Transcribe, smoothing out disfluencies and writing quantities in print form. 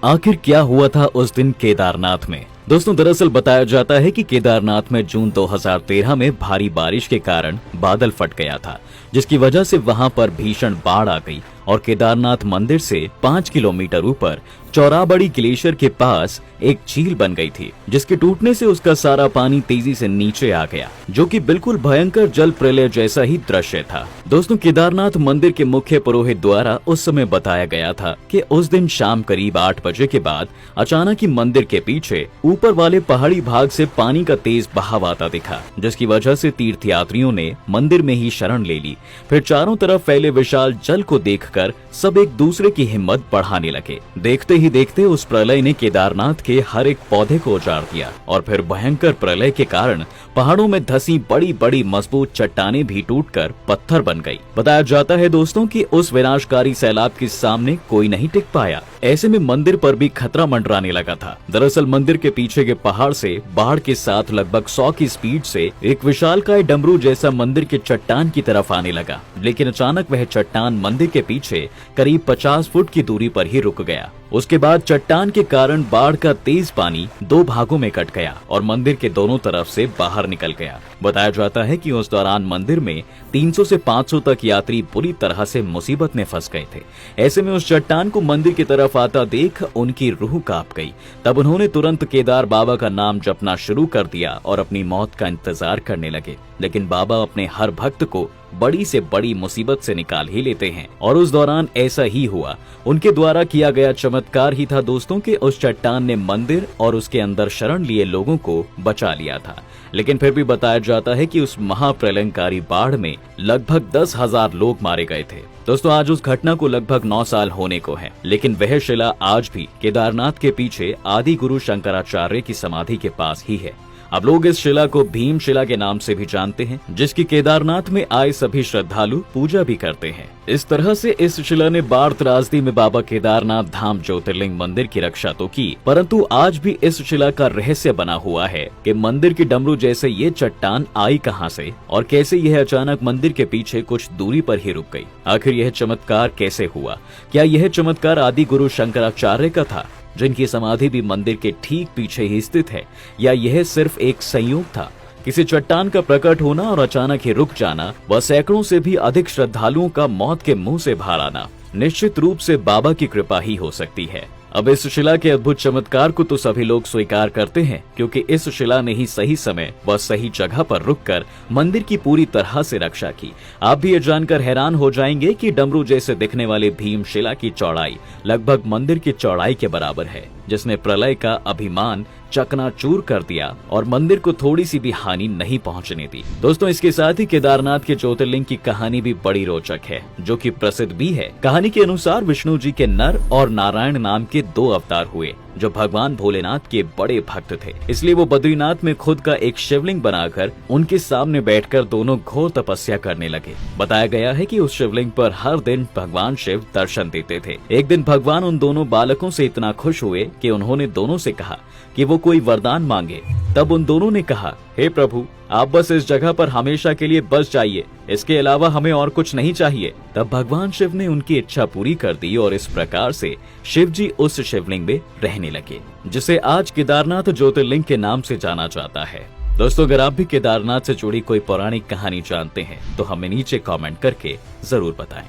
आखिर क्या हुआ था उस दिन केदारनाथ में? दोस्तों, दरअसल बताया जाता है कि केदारनाथ में जून 2013 में भारी बारिश के कारण बादल फट गया था, जिसकी वजह से वहां पर भीषण बाढ़ आ गई और केदारनाथ मंदिर से 5 किलोमीटर ऊपर चौराबड़ी ग्लेशियर के पास एक झील बन गई थी, जिसके टूटने से उसका सारा पानी तेजी से नीचे आ गया, जो कि बिल्कुल भयंकर जल प्रलय जैसा ही दृश्य था। दोस्तों, केदारनाथ मंदिर के मुख्य पुरोहित द्वारा उस समय बताया गया था कि उस दिन शाम करीब 8 बजे के बाद अचानक ही मंदिर के पीछे ऊपर वाले पहाड़ी भाग से पानी का तेज बहाव आता दिखा, जिसकी वजह से तीर्थयात्रियों ने मंदिर में ही शरण ले ली। फिर चारों तरफ फैले विशाल जल को देखकर सब एक दूसरे की हिम्मत बढ़ाने लगे। देखते ही देखते उस प्रलय ने केदारनाथ के हर एक पौधे को उजाड़ दिया और फिर भयंकर प्रलय के कारण पहाड़ों में धसी बड़ी बड़ी मजबूत चट्टानें भी टूटकर पत्थर बन गई। बताया जाता है दोस्तों कि उस विनाशकारी सैलाब के सामने कोई नहीं टिक पाया। ऐसे में मंदिर पर भी खतरा मंडराने लगा था। दरअसल मंदिर के पीछे के पहाड़ से बाढ़ के साथ लगभग 100 की स्पीड से एक विशालकाय डमरू जैसा मंदिर के चट्टान की तरफ आने लगा, लेकिन अचानक वह चट्टान मंदिर के पीछे करीब 50 फुट की दूरी पर ही रुक गया। उसके बाद चट्टान के कारण बाढ़ का तेज पानी 2 भागों में कट गया और मंदिर के दोनों तरफ से बाहर निकल गया। बताया जाता है कि उस दौरान मंदिर में 300 से 500 तक यात्री बुरी तरह से मुसीबत में फंस गए थे। ऐसे में उस चट्टान को मंदिर की तरफ आता देख उनकी रूह कांप गई। तब उन्होंने तुरंत केदार बाबा का नाम जपना शुरू कर दिया और अपनी मौत का इंतजार करने लगे। लेकिन बाबा अपने हर भक्त को बड़ी से बड़ी मुसीबत से निकाल ही लेते हैं और उस दौरान ऐसा ही हुआ। उनके द्वारा किया गया चमत्कार ही था दोस्तों कि उस चट्टान ने मंदिर और उसके अंदर शरण लिए लोगों को बचा लिया था। लेकिन फिर भी बताया जाता है कि उस महाप्रलयंकारी बाढ़ में लगभग 10,000 लोग मारे गए थे। दोस्तों, आज उस घटना को लगभग 9 साल होने को है, लेकिन वह शिला आज भी केदारनाथ के पीछे आदि गुरु शंकराचार्य की समाधि के पास ही है। अब लोग इस शिला को भीम शिला के नाम से भी जानते हैं, जिसकी केदारनाथ में आए सभी श्रद्धालु पूजा भी करते हैं। इस तरह से इस शिला ने बाढ़ त्रासदी में बाबा केदारनाथ धाम ज्योतिर्लिंग मंदिर की रक्षा तो की, परंतु आज भी इस शिला का रहस्य बना हुआ है कि मंदिर की डमरू जैसे ये चट्टान आई कहां से और कैसे यह अचानक मंदिर के पीछे कुछ दूरी पर ही रुक गई। आखिर यह चमत्कार कैसे हुआ? क्या यह चमत्कार आदि गुरु शंकराचार्य का था, जिनकी समाधि भी मंदिर के ठीक पीछे ही स्थित है, या यह सिर्फ एक संयोग था? किसी चट्टान का प्रकट होना और अचानक ही रुक जाना व सैकड़ों से भी अधिक श्रद्धालुओं का मौत के मुंह से बाहर आना निश्चित रूप से बाबा की कृपा ही हो सकती है। अब इस शिला के अद्भुत चमत्कार को तो सभी लोग स्वीकार करते हैं, क्योंकि इस शिला ने ही सही समय व सही जगह पर रुककर मंदिर की पूरी तरह से रक्षा की। आप भी ये जानकर हैरान हो जाएंगे कि डमरू जैसे दिखने वाले भीम शिला की चौड़ाई लगभग मंदिर की चौड़ाई के बराबर है, जिसने प्रलय का अभिमान चकनाचूर कर दिया और मंदिर को थोड़ी सी भी हानि नहीं पहुंचने दी। दोस्तों, इसके साथ ही केदारनाथ के ज्योतिर्लिंग की कहानी भी बड़ी रोचक है, जो कि प्रसिद्ध भी है। कहानी के अनुसार विष्णु जी के नर और नारायण नाम के 2 अवतार हुए, जो भगवान भोलेनाथ के बड़े भक्त थे। इसलिए वो बद्रीनाथ में खुद का एक शिवलिंग बनाकर उनके सामने बैठकर दोनों घोर तपस्या करने लगे। बताया गया है कि उस शिवलिंग पर हर दिन भगवान शिव दर्शन देते थे। एक दिन भगवान उन दोनों बालकों से इतना खुश हुए कि उन्होंने दोनों से कहा कि वो कोई वरदान मांगे। तब उन दोनों ने कहा, हे प्रभु, आप बस इस जगह पर हमेशा के लिए बस जाइए, इसके अलावा हमें और कुछ नहीं चाहिए। तब भगवान शिव ने उनकी इच्छा पूरी कर दी और इस प्रकार से शिव जी उस शिवलिंग में रहने लगे, जिसे आज केदारनाथ ज्योतिर्लिंग के नाम से जाना जाता है। दोस्तों, अगर आप भी केदारनाथ से जुड़ी कोई पौराणिक कहानी जानते हैं तो हमें नीचे कमेंट करके जरूर बताएं।